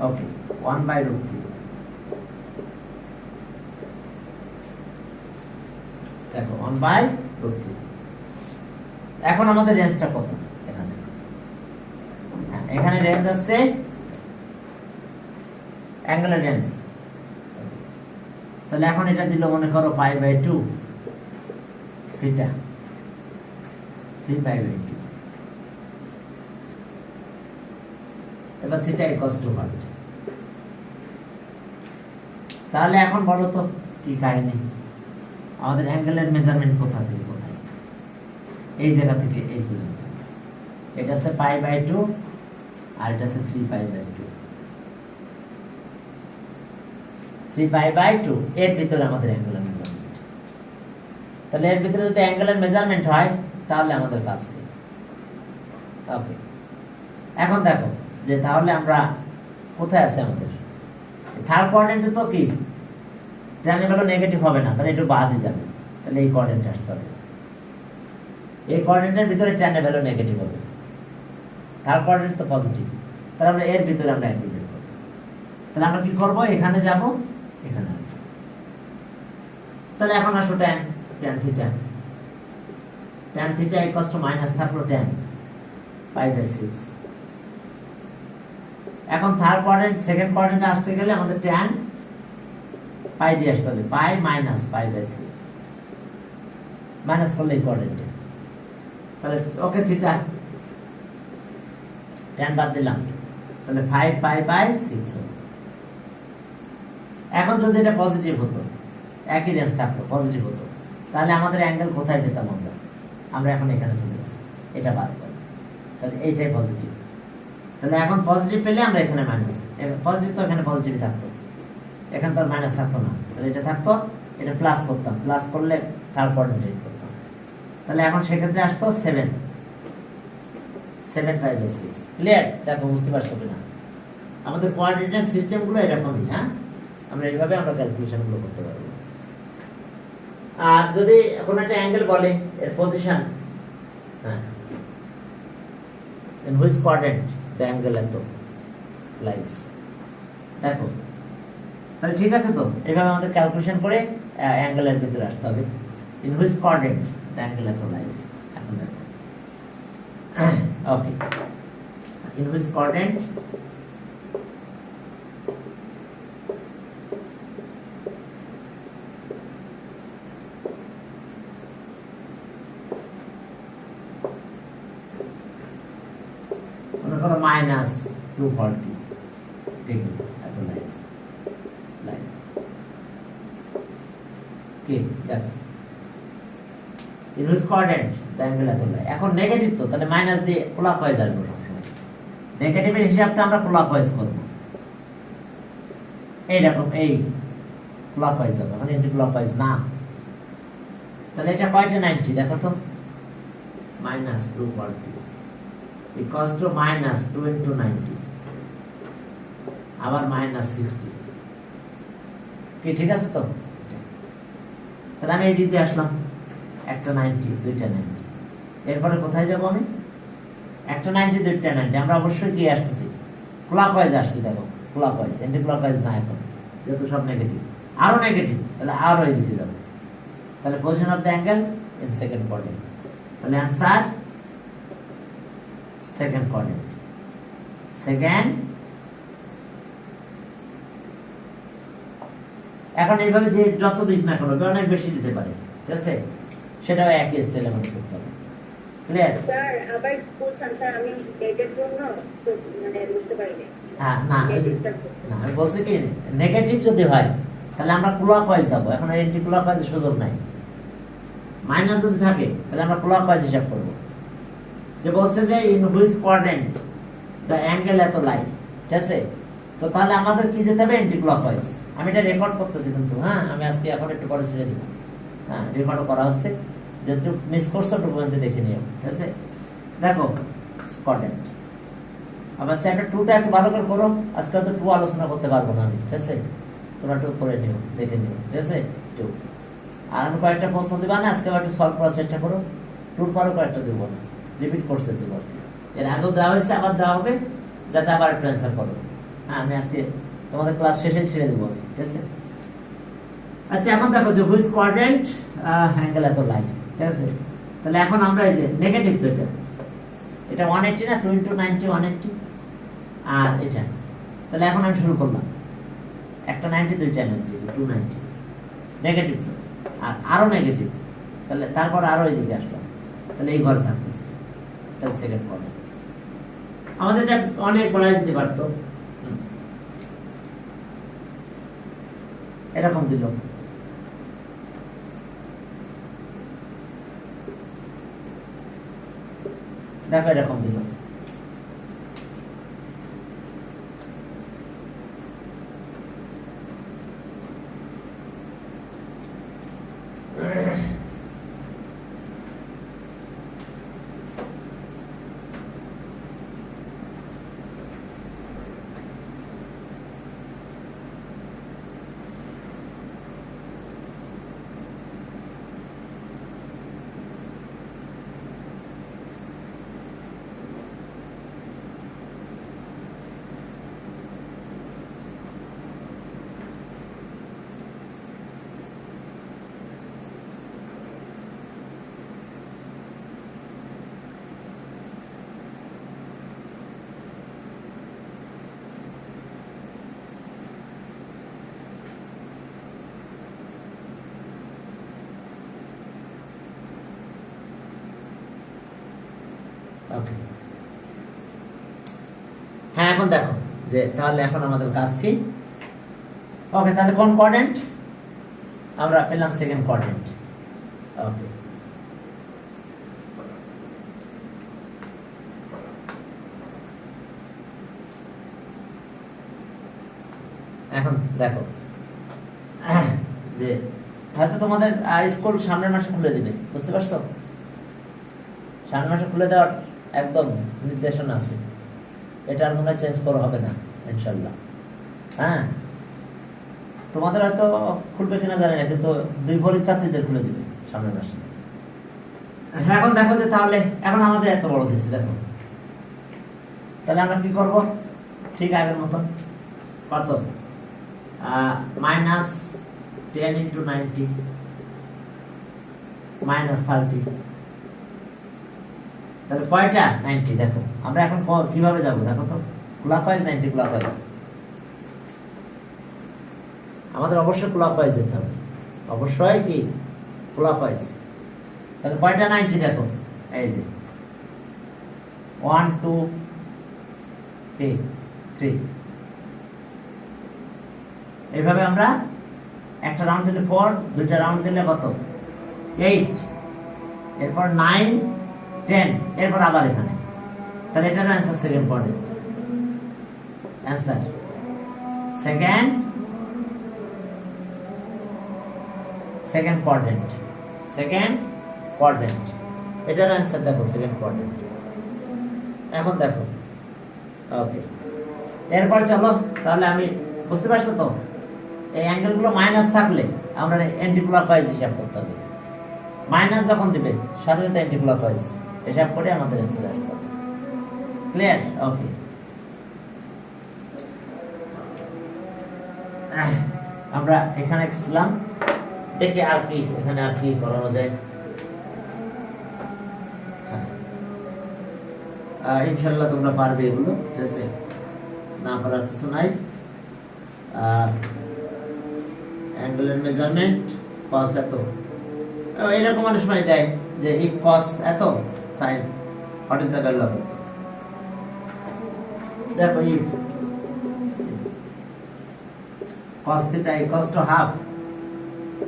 Speaker 1: ওকে 1/√3। দেখো 1/√3। এখন আমাদের রেঞ্জটা কত? এখানে, হ্যাঁ, এখানে রেঞ্জ আছে, অ্যাঙ্গেলের রেঞ্জ। তাহলে এখন এটা দিল মনে করো π/2 থিটা 3π/2। এবার থিটা ইকুয়ালস টু 1। তাহলে এখন বলো তো কি কাহিনী? আমাদের অ্যাঙ্গেলের মেজারমেন্ট কোথা থেকে কোথায়? এই জায়গা থেকে এই পর্যন্ত। এটা আছে π/2 আর এটা আছে 3π/2। 3π/2 এর ভিতরে আমাদের অ্যাঙ্গেলের মেজারমেন্ট। তাহলে এর ভিতরে যদি অ্যাঙ্গেলের মেজারমেন্ট হয়, তাহলে আমাদের কাজ কি? ওকে, এখন দেখো যে তাহলে আমরা কোথায় আছে আমাদের থার্ড কোয়াড্রেন্টে? তো কি tan এর ভ্যালু নেগেটিভ হবে না, তাহলে একটু বাদই যাবে। তাহলে এই কোয়াড্রেন্টে আসতে হবে, এই কোয়াড্রেন্টের ভিতরে tan এর ভ্যালু নেগেটিভ হবে, থার্ড কোয়াড্রেন্ট তো পজিটিভ। তাহলে আমরা এর ভিতরে আমরা অ্যাঙ্গেল করব। তাহলে আমরা কি করব? এখানে যাব, এখানে আসবো। তাহলে এখন আসো tan theta equals two minus থাকলো tan π/6। এখন থার্ড কোয়াড্রেন্ট সেকেন্ড কোয়াড্রেন্টে আসতে গেলে আমাদের tan পাই দিয়ে আসতে হবে, পাই মাইনাস π/6 মাইনাস করলে এই কোয়াড্রেন্টে। তাহলে ওকে থিটা 10 বাদ দিলাম, তাহলে 5 পাই বাই 6 হলো। এখন যদি এটা পজিটিভ হতো, একই রেঞ্জ থাকতো, পজিটিভ হতো, তাহলে আমাদের অ্যাঙ্গেল কোথায় পেতাম আমরা? আমরা এখন এখানে চলে গেছি, এটা বাদ করো, তাহলে এইটাই পজিটিভ। তাহলে এখন পজিটিভ পেলে আমরা এখানে মাইনাস, পজিটিভ তো এখানে পজিটিভ থাকতো, এখানে তো আর মাইনাস থাকতো না, তাহলে এটা থাকতো, এটা প্লাস করতাম, প্লাস করলে থার্ড কোঅর্ডিনেট করতাম, তাহলে এখন সেক্ষেত্রে আসতো 7 পাই বাই 6। ক্লিয়ার? দেখো বুঝতে পারছো কিনা? আমাদের কোঅর্ডিনেট সিস্টেমগুলো এরকমই, হ্যাঁ, আমরা এইভাবে আমরা ক্যালকুলেশনগুলো করতে পারবো। আর যদি কোনো একটা অ্যাঙ্গেল বলে এর পজিশন, হ্যাঁ, in which quadrant the angle এত lies, দেখো তাহলে ঠিক আছে তো, এইভাবে আমাদের ক্যালকুলেশন করে অ্যাঙ্গেলের ভিতরে আসতে হবে, in which quadrant the angle এত lies। এখন দেখো ওকে, in which quadrant minus 240 degree এত লাইস লাইন। কি দেখো, ইনভার্স কোঅর্ডিনেট দ্য অ্যাঙ্গেল এত লাই। এখন নেগেটিভ তো, তাহলে মাইনাস দিয়ে ক্লকওয়াইজ আসবে সবসময়, নেগেটিভের হিসাবটা আমরা ক্লকওয়াইজ করব, এইরকম, এই ক্লকওয়াইজ যাবে, মানে এন্টি ক্লকওয়াইজ না। তাহলে এটা কয়টা 90 দেখো তো, minus 240 equals to minus 2 into 90 আবার minus 60। কি ঠিক আছে তো? তাহলে আমি এই দিক দিয়ে আসলাম, একটা 90 দুইটা 90, এরপরে কোথায় যাব আমি? একটা 90 দুইটা 90, আমরা অবশ্যই কি আসতেছি? ক্লকওয়াইজ আসছি, দেখো ক্লকওয়াইজ, এন্টি ক্লকওয়াইজ না এখন, যেহেতু সব নেগেটিভ, আরো নেগেটিভ, তাহলে আরো এই দিকে যাব, তাহলে position of the angle in second coordinate, তাহলে आंसर সেকেন্ড কোঅর্ডিনেট, সেকেন্ড। এখন এইভাবে যে যত দিক না কেন অনেক বেশি দিতে পারে, ঠিক আছে, সেটাও একই স্টাইলে আমাদের করতে হবে। ক্লিয়ার?
Speaker 3: স্যার আবার বলছেন স্যার, আমি ডেটের জন্য তো মানে বুঝতে পারিনি।
Speaker 1: হ্যাঁ, না
Speaker 3: ডেট স্টার্ট করতে
Speaker 1: না, আমি বলছি কি নেগেটিভ যদি হয় তাহলে আমরা ক্লকওয়াইজ যাব, এখন এন্টি ক্লকওয়াইজের সুযোগ নাই। মাইনাস যদি থাকে তাহলে আমরা ক্লকওয়াইজ হিসাব করব। যে বলছে যে in which coordinate the angle এত লাই, ঠিক আছে, তো তাহলে আমাদের কি যেতে হবে? Anti clockwise. আমি এটা রেকর্ড করতেছি কিন্তু, হ্যাঁ, আমি আজকে এখন একটু পরে ছেড়ে দিব, হ্যাঁ, রেকর্ডও করা হচ্ছে, যেহেতু মিস করছো ডকুমেন্টে দেখে নিও, ঠিক আছে। দেখো কোঅর্ডিনেট, আবার চ্যাপ্টার 2টা একটু ভালো করে করো, আজকে হয়তো 2 আলোচনা করতে পারবো না আমি, ঠিক আছে, তোমরা একটু করে নিও, দেখে নিও, ঠিক আছে 2। আর আমি কয়েকটা প্রশ্ন দিবা না, আজকে একটু সলভ করার চেষ্টা করো, 2 পরে কয়েকটা দেবো না, রিপিট করছে দেবো, এর আগেও দেওয়া হয়েছে, আবার দেওয়া হবে, যাতে আবার একটু অ্যান্সার করো। হ্যাঁ, আমি আজকে তোমাদের ক্লাস শেষে ছেড়ে দেবো, ঠিক আছে। আচ্ছা, এখন দেখো যে হুইচ কোঅর্ডিনেট অ্যাঙ্গেল এত লাই, ঠিক আছে, তাহলে এখন আমরা এই যে নেগেটিভ তো এটা 180 না, 2 into 90 180, আর এটা, তাহলে এখন আমি শুরু করলাম, একটা 90 দুইটা 90, 290 নেগেটিভ তো, আর আরো নেগেটিভ, তাহলে তারপর আরো এইদিকে আসলাম, তাহলে এই ঘরে থাকতেছে, তাহলে সেকেন্ড কোঅর্ডিনেট। আমাদের এটা অনেক বড়াই দিতে পারতো, এরকম দিল, দেখো এরকম দিল, এখন দেখো যে তাহলে এখন আমাদের কাজ কি? ওকে, তাহলে কোন কোঅর্ডিনেট? আমরা পেলাম সেকেন্ড কোঅর্ডিনেট। ওকে, এখন দেখো যে হয়তো তোমাদের স্কুল সামনের মাসে খুলে দিবে, বুঝতে পারছো? সামনের মাসে খুলে দেওয়ার একদম নির্দেশনা আছে, এটা আর মনে হয় চেঞ্জ করা হবে না ইনশাল্লাহ। হ্যাঁ, তোমাদের হয়তো খুলবে কিনা জানি না, কিন্তু 2 পরীক্ষার্থীদের খুলে দিবে সামনের মাসে। এখন দেখো যে তাহলে এখন আমাদের এত বড় দিচ্ছে, দেখো তাহলে আমরা কি করব? ঠিক আগের মতো কত, -10 × 90 -30, তাহলে কয়টা 90? দেখো আমরা এখন কিভাবে যাব, দেখো তো, ক্লকওয়াইজ 90 ক্লকওয়াইজ, আমাদের অবশ্যই ক্লকওয়াইজ যেতে হবে, অবশ্যই কি ক্লকওয়াইজ। তাহলে কয়টা 90? দেখো এই যে 1 2 3, এইভাবে আমরা একটা রাউন্ড দিলে 4, দুইটা রাউন্ড দিলে কত 8, এরপর 9 10, এরপর আবার এখানে। তাহলে এটার answer second coordinate, answer second coordinate, এটার অ্যান্সার দেখো সেকেন্ড কোঅর্ডিনেট। এখন দেখো ওকে, এরপর চলো তাহলে আমি বুঝতে পারছো তো, এই অ্যাঙ্গেলগুলো মাইনাস থাকলে আমরা অ্যান্টি ক্লকওয়াইজ হিসাব করতে হবে, মাইনাস যখন দিবে সাথে সাথে অ্যান্টি ক্লকওয়াইজ হিসাব করে আমাদের অ্যান্সার আসতে হবে। ক্লিয়ার? ওকে, আমরা এখানে ছিলাম, দেখি আর কি এখানে আর কি করানো যায়। ইনশাল্লাহ তোমরা পারবে এগুলো, ঠিক আছে, না পারার কিছু নাই। অ্যাঙ্গেলের মেজারমেন্ট cos এত, এরকম অনেক সময় দেয় যে এই cos এত sin, what is the value of it? দেখো এই cos theta equals to half,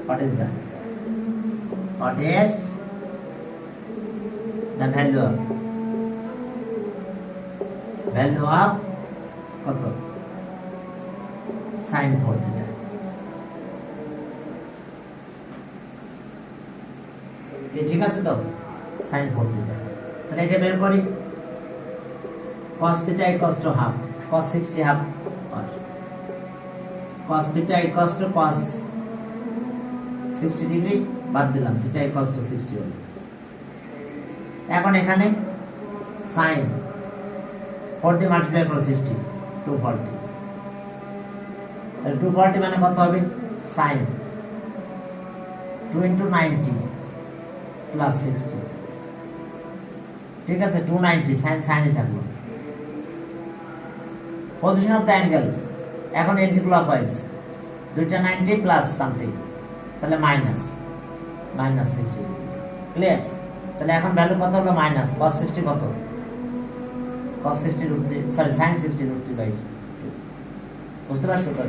Speaker 1: what is the value of কত sin 4 theta? ঠিক আছে তো, sin 4 theta। তাহলে এটা বের করি, cos theta equals to half, cos 60 half, cos theta equals to cos 60 degree বাদ দিলাম, theta equals to 60 হলো। এখন এখানে sin 4 দিয়ে মাল্টিপ্লাই করো 60, 240, তাহলে 240 মানে কত হবে? sin 2 × 90 + 60, ঠিক আছে, 290, সাইনই থাকলো। পজিশন অফ দ্য অ্যাঙ্গেল এখন অ্যান্টি ক্লকওয়াইজ, দুইটা 90 প্লাস সামথিং, তাহলে -60। ক্লিয়ার? তাহলে এখন ভ্যালু কত হলো? মাইনাস cos 60 কত? cos 60 √3, সরি sin 60 √3/2, বুঝতে পারছো তো?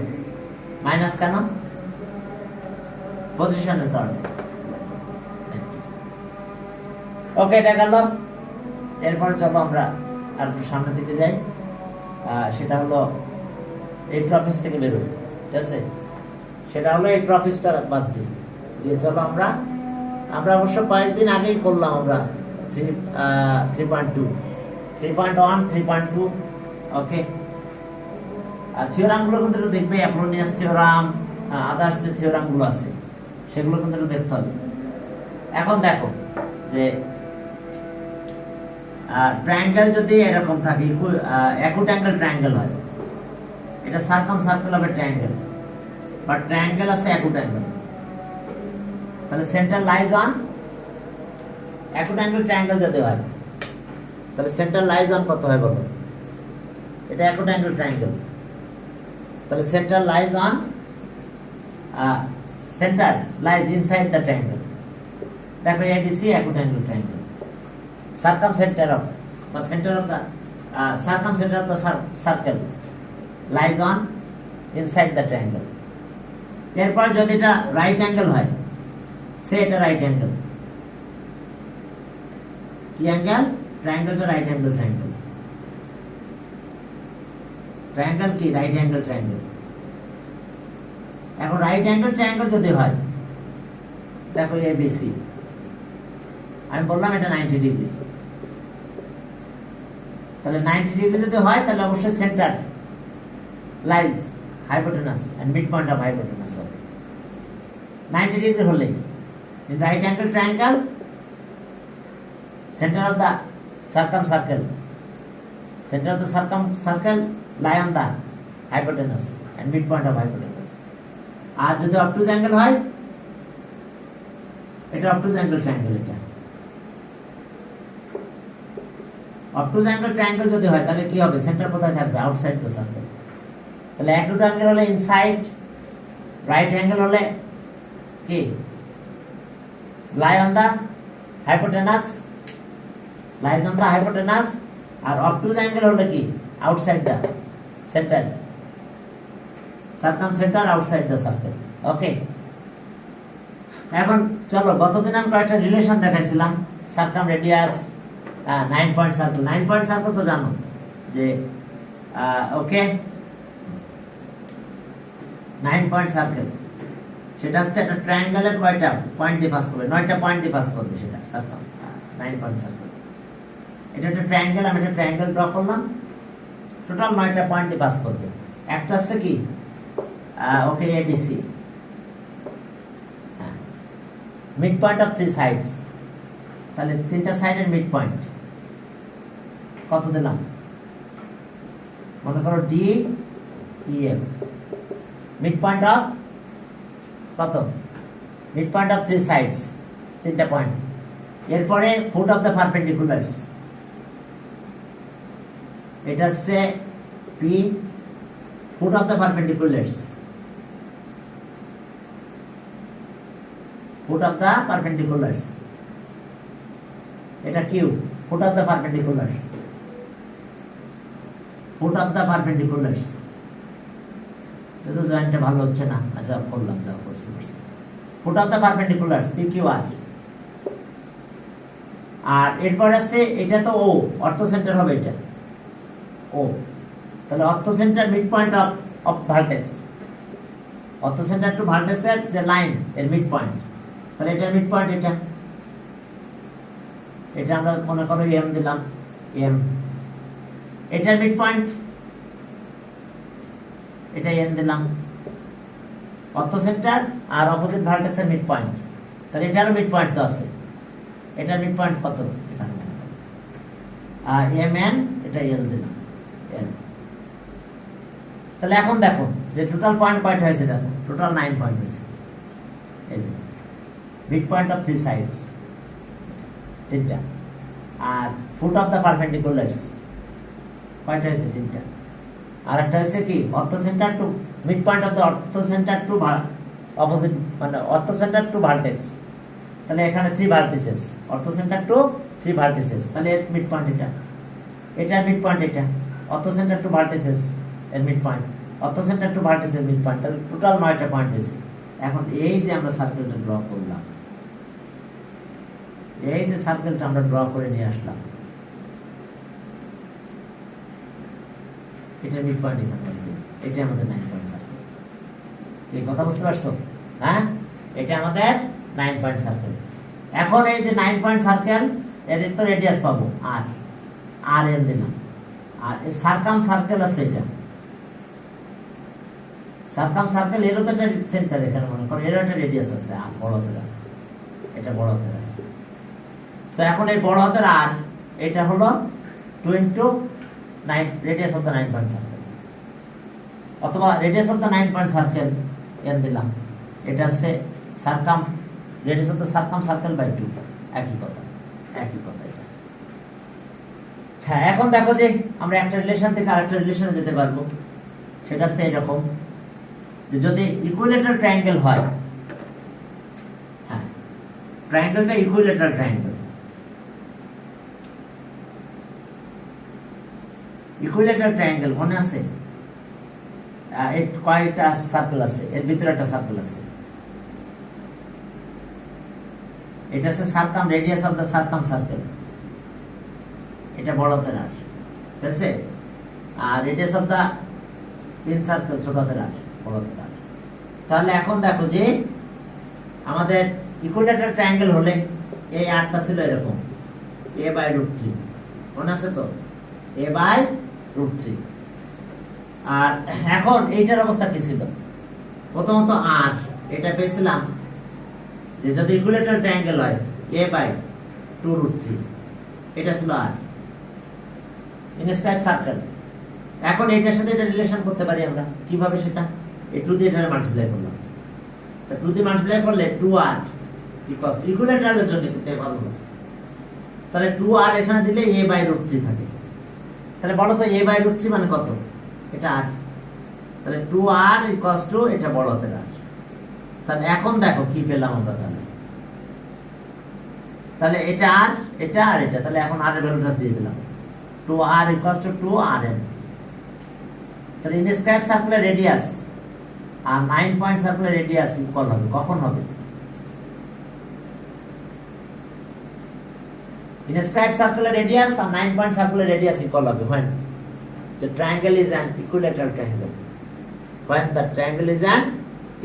Speaker 1: মাইনাস কেন? পজিশনের কারণে। ওকে, এটা গেল। এরপরে চলো আমরা আর একটু সামনের দিকে যাই, সেটা হলো এই ট্রপিক্স থেকে বেরোই, ঠিক আছে, সেটা হলো এই ট্রপিক্সটা বাদ দিয়ে চলো আমরা অবশ্য কয়েকদিন আগেই করলাম আমরা 3.2, 3.1, 3.2, ওকে। আর থিওরামগুলো কিন্তু একটু দেখবে, অ্যাপোলোনিয়াস থিওরাম, আদার্স যে থিওরামগুলো আছে সেগুলো কিন্তু একটু দেখতে হবে। এখন দেখো যে ট্রায়াঙ্গেল যদি এরকম থাকে, অ্যাকুট অ্যাঙ্গেল ট্রায়াঙ্গেল হয়, এটা সার্কামসার্কেল হবে ট্রায়াঙ্গেল, বাট ট্রায়াঙ্গেল আছে অ্যাকুট অ্যাঙ্গেল, তাহলে centre lies on acute angle triangle যদি হয় তাহলে সেন্টার লাইজ অন কত হয় বলো? এটা অ্যাকুট অ্যাঙ্গেল ট্রায়াঙ্গেল, তাহলে centre lies on centre lies inside the triangle. দেখো ABC acute angle triangle, circumcenter of the center of the circumcenter of the circle lies on inside the triangle. এরপর যদি এটা right angle হয়, সে এটা right angle, কি angle? ট্রায়াঙ্গেলটা right angle triangle, triangle কি? Right angle triangle. এখন রাইট অ্যাঙ্গেল ট্রায়াঙ্গেল যদি হয়, দেখো এবিসি, আমি বললাম এটা 90 ডিগ্রি, তাহলে 90 ডিগ্রি যদি হয় তাহলে অবশ্যই centre lies hypotenuse and midpoint of hypotenuse হবে 90 ডিগ্রি হলেই in right angle triangle center of the circumcircle lie on the hypotenuse and midpoint of hypotenuse. আর যদি obtuse angle হয়, এটা obtuse angle triangle, এটা obtuse angle triangle যদি হয় তাহলে কি হবে? সেন্টার কোথায় থাকবে? Outside the circle. তাহলে অ্যাকুট অ্যাঙ্গেল হলে ইনসাইড, রাইট অ্যাঙ্গেল হলে কি? Lie on the hypotenuse, lies on the hypotenuse. আর অবটুজ অ্যাঙ্গেল হলে কি? Outside the centre, circumcentre outside the circle. Okay, এখন চলো, গতদিন আমি কয়েকটা রিলেশন দেখাইছিলাম, circumradius, 9 point circle. 9 point circle তো জানো যে ওকে 9 পয়েন্ট সার্কেল, সেটা হচ্ছে একটা ট্রায়াঙ্গেলের কয়টা পয়েন্ট দিয়ে পাস করবে? 9টা পয়েন্ট দিয়ে পাস করবে, সেটা সার্কেল 9 পয়েন্ট সার্কেল। এটা একটা ট্রায়াঙ্গেল, আমি একটা ট্রায়াঙ্গেল ড্র করলাম, টোটাল 9টা পয়েন্ট দিয়ে পাস করবে। একটা হচ্ছে কি? Okay ABC, mid point of 3 sides, তাহলে 3টা সাইডের মিড পয়েন্ট কত দিলাম? মনে করো D EF, mid point of কত? মিড পয়েন্ট অফ 3 সাইডস, 3টা পয়েন্ট। এরপরে ফুট অফ দ্য পারপেন্ডিকুলারস, এটা হচ্ছে P, foot of the perpendiculars, foot of the perpendiculars, এটা Q, foot of the perpendiculars, foot of the পারপেন্ডিকুলারস। জয়েন্টটা ভালো হচ্ছে না, আচ্ছা করলাম, যা করছি। Foot of the perpendiculars P Q R. আর এরপর আছে এটা তো ও, অর্থো সেন্টার হবে এটা ও, তাহলে orthocentre mid point of vertex, orthocentre to ভার্টেক্সের যে লাইন এর মিড পয়েন্ট, তাহলে এটার মিড পয়েন্ট এটা, এটা আমরা মনে করো এম দিলাম, এম, এটার মিড পয়েন্ট এটা এন দিলাম, অর্থো সেন্টার আর অপোজিট ভার্টেক্সের মিড পয়েন্ট, তাহলে এটারও মিড পয়েন্ট তো আছে, এটার মিড পয়েন্ট কত? এখানে আর এম এন, এটা এল দিলাম, এল। তাহলে এখন দেখো যে টোটাল পয়েন্ট কয়টা হয়েছে? দেখো টোটাল 9 পয়েন্ট হয়েছে, এই যে মিড পয়েন্ট অফ 3 সাইডস 3টা, আর ফুট অফ দ্য পারপেন্ডিকুলারস কয়টা হয়েছে? 3টা। আর একটা হচ্ছে কি? Orthocentre to mid point of the orthocentre to opposite, মানে অর্থো সেন্টার টু ভার্টেক্স, তাহলে এখানে 3 vertices, orthocentre to 3 vertices, তাহলে এর মিড পয়েন্ট এটা, এটার মিড পয়েন্ট এটা, অর্থো সেন্টার টু ভার্টিসেস এর mid point, orthocentre to vertices mid point, তাহলে টোটাল 9টা পয়েন্ট হয়েছে। এখন এই যে আমরা সার্কেলটা ড্র করলাম, এই যে সার্কেলটা আমরা ড্র করে নিয়ে আসলাম, এটা মিড পয়েন্ট এখানে, এটা আমাদের 9 পয়েন্ট সার্কেল। এই কথা বুঝতে পারছো? হ্যাঁ, এটা আমাদের 9 পয়েন্ট সার্কেল। এখন এই যে 9 পয়েন্ট সার্কেল, এর তো রেডিয়াস পাবো আর, আর এন দিলাম, আর এই সার্কাম সার্কেল আছে, এটা সার্কাম সার্কেল, এরও তো একটা সেন্টার এখানে, মনে করো এরও একটা রেডিয়াস আছে, আর বড় হাতের, এটা বড় হাতের। তো এখন এই বড় হাতের আর, এটা হলো 2 × 9 radius of the 9 point circle, অথবা radius of the 9 point circle N দিলাম, এটা হচ্ছে circumradius of the circumcircle by 2, একই কথা, একই কথা এটা। হ্যাঁ, এখন দেখো যে আমরা একটা রিলেশন থেকে আরেকটা রিলেশনে যেতে পারবো, সেটা হচ্ছে এরকম যে যদি ইকুইলেটারাল ট্রায়াঙ্গেল হয়, হ্যাঁ ট্রায়াঙ্গেলটা ইকুইলেটারাল ট্রায়াঙ্গেল, ইকুইলেটারাল ট্রায়াঙ্গেল মনে আছে? এর কয়টা সার্কেল আছে? এর ভিতরে একটা সার্কেল আছে, এটা হচ্ছে circumradius of the circumcircle, এটা বড় হাতের আর, ঠিক আছে? আর radius of the incircle ছোট হাতের আর, বড় হাতের আর। তাহলে এখন দেখো যে আমাদের ইকুইলেটারাল ট্রায়াঙ্গেল হলে এই আরটা ছিল এরকম a/√3, মনে আছে তো? a/√3। আর এখন এইটার অবস্থা কি ছিল? প্রথমত আর এটা পেয়েছিলাম যে যদি ইকুইলেটারাল ট্রায়াঙ্গেল হয় a/2√3, এটা ছিল আর ইনস্ক্রাইব সার্কেল। এখন এটার সাথে এটা রিলেশন করতে পারি আমরা কিভাবে? সেটা এই 2 দিয়ে এটারে মাল্টিপ্লাই করলাম, তা 2 দিয়ে মাল্টিপ্লাই করলে 2r ইকুয়ালস ইকুইলেটারালের জন্য কিন্তু ভালো হবে। তাহলে 2r এখানে দিলে a/√3 থাকে। তাহলে বলো তো a/√3 মানে কত? এটা r। তাহলে 2r ইকুয়ালস টু এটা বড় হাতের r। তাহলে এখন দেখো কি পেলাম আমরা, তাহলে এটা r, এটা আর এটা, তাহলে এখন r এর ভ্যালুটা দিয়ে দিলাম 2r ইকুয়ালস টু 2rn। তাহলে ইনস্ক্রাইব সার্কুলার রেডিয়াস আর 9 পয়েন্ট সার্কুলার রেডিয়াস ইকুয়াল হবে, কখন হবে? Inscribed circular radius and 9 point circular radius equal হবে when the triangle is an equilateral triangle. When the triangle is an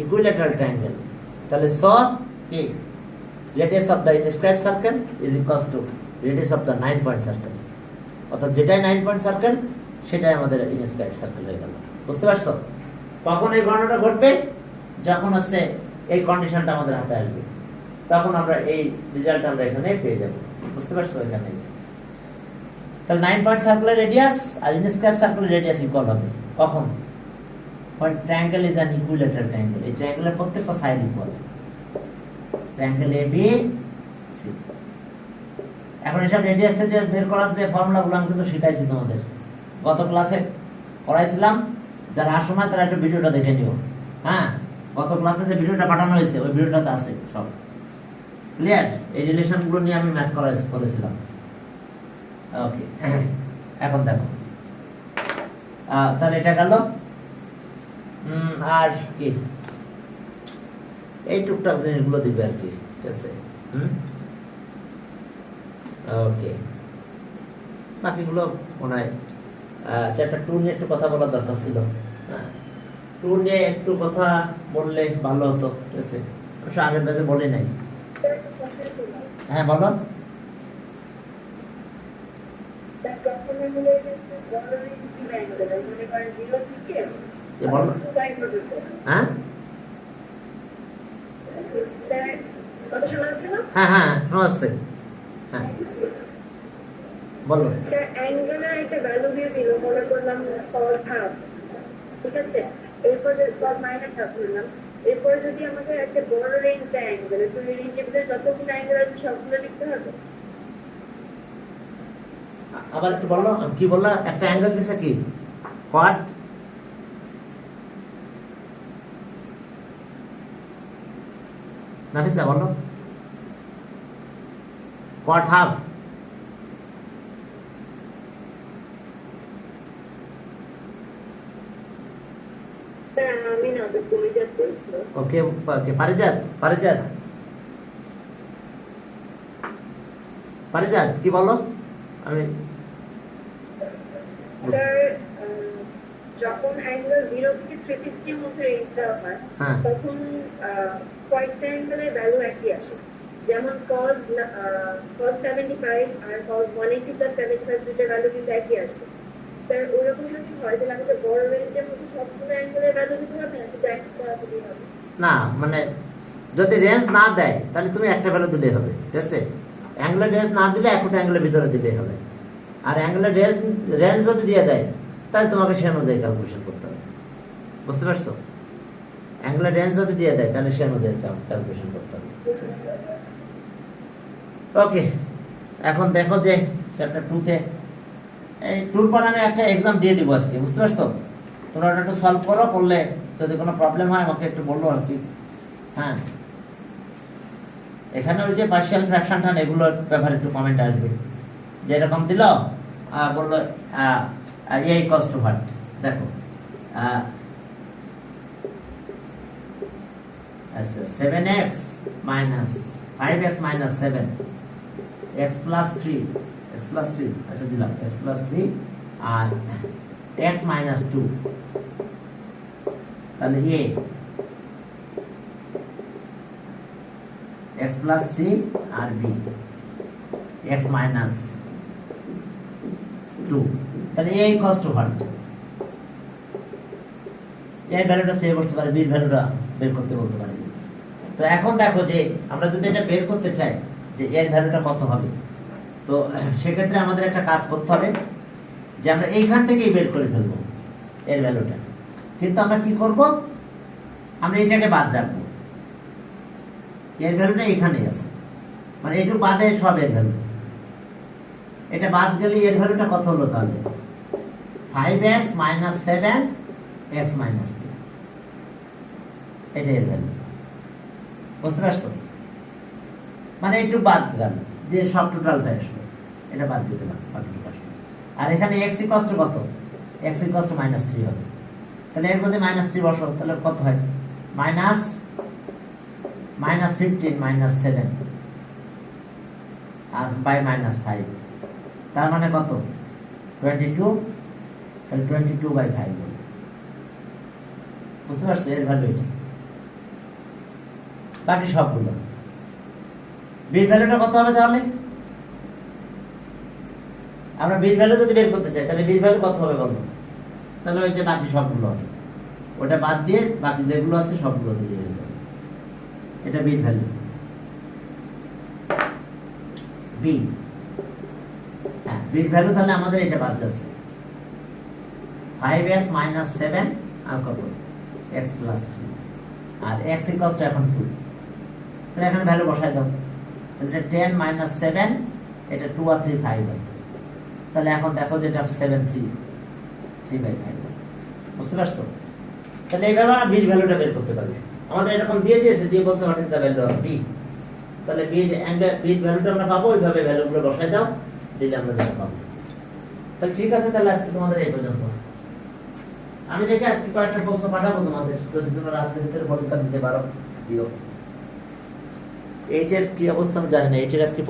Speaker 1: equilateral triangle, তাহলে so কি radius of the inscribed circle is equals to radius of the 9 point circle. অর্থাৎ যেটাই 9 point circle সেটাই আমাদের inscribed circle হয়ে গেল। বুঝতে পারছো? কখন এই ঘটনাটা ঘটবে? যখন হচ্ছে এই কন্ডিশনটা আমাদের হাতে আসবে, তখন আমরা এই রেজাল্ট আমরা এখানে পেয়ে যাব। বুঝতে পারছো? এখানে তাহলে 9 পয়েন্ট সার্কুলার রেডিয়াস আর ইনস্ক্রাইব সার্কুলার রেডিয়াস ইকুয়াল হবে কখন? when triangle is an equilateral triangle, এই ট্রায়াঙ্গেলের প্রত্যেকটা side equal, triangle A B C. এখন এসব রেডিয়াস রেডিয়াস বের করার যে ফর্মুলাগুলো আমি কিন্তু শিখাইছি তোমাদের, গত ক্লাসে করাইছিলাম। যারা আসো না তারা একটু ভিডিওটা দেখে নিও। হ্যাঁ, গত ক্লাসে যে ভিডিওটা পাঠানো হয়েছে ওই ভিডিওটাতে আছে সব ক্লিয়ার। এই রিলেশনগুলো নিয়ে আমি ম্যাথ করেছিলাম। ওকে, এখন দেখো তাহলে এটা গেল। আর কি এই টুকটাক জিনিসগুলো দিবে আর কি, ঠিক আছে? ওকে, বাকিগুলো মনে হয় চ্যাপ্টার 2 নিয়ে একটু কথা বলার দরকার ছিল। 2 নিয়ে একটু কথা বললে ভালো হতো, ঠিক আছে? অবশ্য আগের ব্যাচে বলে নাই। হ্যাঁ বলো। হ্যাঁ হ্যাঁ হ্যাঁ শোনা যাচ্ছে। হ্যাঁ বলো।
Speaker 3: স্যার অ্যাঙ্গেলের একটা ভ্যালু দিয়ে দিল, মনে করলাম cos half, ঠিক আছে? এরপর cos minus half করলাম। এরপর যদি আমাকে একটা বড় রেঞ্জ দেয় অ্যাঙ্গেলের, তো এই রেঞ্জের ভিতরে যতগুলো অ্যাঙ্গেল আছে সবগুলো লিখতে হবে।
Speaker 1: আবার একটু বলো, কি বললা? একটা অ্যাঙ্গেল দিছে কি? কট নাফিসা বলো। কট হাফ।
Speaker 3: স্যার আমি না তো পরিজাত করেছিল।
Speaker 1: ওকে ওকে, পারিজাত পারিজাত পারিজাত কি বলো? আমি
Speaker 3: স্যার যখন অ্যাঙ্গেল 0 থেকে 360 এর মধ্যে রেঞ্জ দেওয়া হয় তখন কয়েকটা অ্যাঙ্গেলের ভ্যালু একই আসে, যেমন cos 75 আর cos 180 + 75 দুইটার ভ্যালু কিন্তু একই আসবে। স্যার ওরকম যদি হয় তাহলে আমাদের বড় রেঞ্জের মধ্যে সবগুলো অ্যাঙ্গেলের ভ্যালু দিতে হবে না, শুধু একটা দিলেই হবে?
Speaker 1: না, মানে যদি রেঞ্জ না দেয় তাহলে তুমি একটা ভ্যালু দিলেই হবে, ঠিক আছে? অ্যাঙ্গেলের রেঞ্জ না দিলে একটা অ্যাঙ্গেলের ভিতরে দিলেই হবে। আর অ্যাঙ্গেলের রেঞ্জ যদি দিয়ে দেয় তাহলে তোমাকে সে অনুযায়ী ক্যালকুলেশন করতে হবে। বুঝতে পারছো? অ্যাঙ্গেলের রেঞ্জ যদি দিয়ে দেয় তাহলে সে অনুযায়ী ক্যালকুলেশন করতে হবে। ওকে, এখন দেখো যে চ্যাপ্টার 2 তে এই 2 পর আমি একটা এক্সাম দিয়ে দিব আজকে। বুঝতে পারছো? তোমরা ওটা একটু সলভ করো, করলে যদি কোনো প্রবলেম হয় আমাকে একটু বললো আর কি। হ্যাঁ, এখানে ওই যে পার্শিয়াল ফ্র্যাকশনটা এগুলোর ব্যাপারে একটু কমেন্ট আসবে, যে এরকম দিল বললো a equals to what দেখো আচ্ছা 7x minus 5x minus 7 x plus 3 আচ্ছা দিলাম x plus 3 আর x minus 2 তাহলে a x plus 3 R b x minus 2 তাহলে a equals to what এর ভ্যালুটা চেয়ে বসতে পারি b এর ভ্যালুটা বের করতে বলতে পারি। তো এখন দেখো যে আমরা যদি এটা বের করতে চাই যে এর ভ্যালুটা কত হবে, তো সেক্ষেত্রে আমাদের একটা কাজ করতে হবে যে আমরা এইখান থেকেই বের করে ফেলবো এর ভ্যালুটা, কিন্তু আমরা কি করব, আমরা এটাকে বাদ রাখবো, এর ভ্যালুটা এখানেই আছে, মানে এইটুকু বাদে সব এর ভ্যালু, এটা বাদ গেলে এর ভ্যালুটা কত হলো তাহলে 5x minus 7x minus 2, এটা এর ভ্যালু, বুঝতে পারছো? মানে একটু বাদ গেল দিয়ে সব টোটালটা আসলো, এটা বাদ দিয়ে দিলাম বাকিটা আসলো। আর এখানে x ইকুয়ালস টু কত, x ইকুয়ালস টু -3 হবে, তাহলে x যদি -3 বসো তাহলে কত হয় -15 -7 আর বাই -5, তার মানে কত 22, তাহলে 22/5 হবে, বুঝতে পারছো? এর ভ্যালু এটা, বাকি সবগুলো বিট ভ্যালুটা কত হবে তাহলে, আমরা বিট ভ্যালু যদি বের করতে চাই তাহলে বিট ভ্যালু কত হবে বলো, তাহলে ওই যে বাকি সবগুলো হবে, ওটা বাদ দিয়ে বাকি যেগুলো আছে সবগুলো দিয়ে হয়ে যাবে, এটা বিট ভ্যালু বি। হ্যাঁ, বিট ভ্যালু তাহলে আমাদের এটা বাদ যাচ্ছে 5x minus 7 আর কত x plus 3 আর x ইকুয়ালস টু এখন 2, তাহলে এখানে ভ্যালু বসাই দাও, তাহলে 10 minus 7 এটা 2 আর 3 5 হয়, তাহলে এখন দেখো যে এটা 7 3/5, বুঝতে পারছো? তাহলে এইভাবে আমরা বিট ভ্যালুটা বের করতে পারবে, আমাদের এরকম দিয়ে দিয়েছে, দিয়ে বলছে what is the value of B, তাহলে বিট ভ্যালুটা আমরা পাবো, ওইভাবে ভ্যালুগুলো বসাই দাও, দিলে আমরা যেটা পাবো। তাহলে ঠিক আছে, তাহলে আজকে তোমাদের এই পর্যন্ত, আমি দেখে আজকে কয়েকটা প্রশ্ন পাঠাবো তোমাদের, যদি তোমরা রাত্রের ভিতরে পরীক্ষা দিতে পারো দিও। এইটার কি অবস্থা আমি জানি না, এইটার আজকে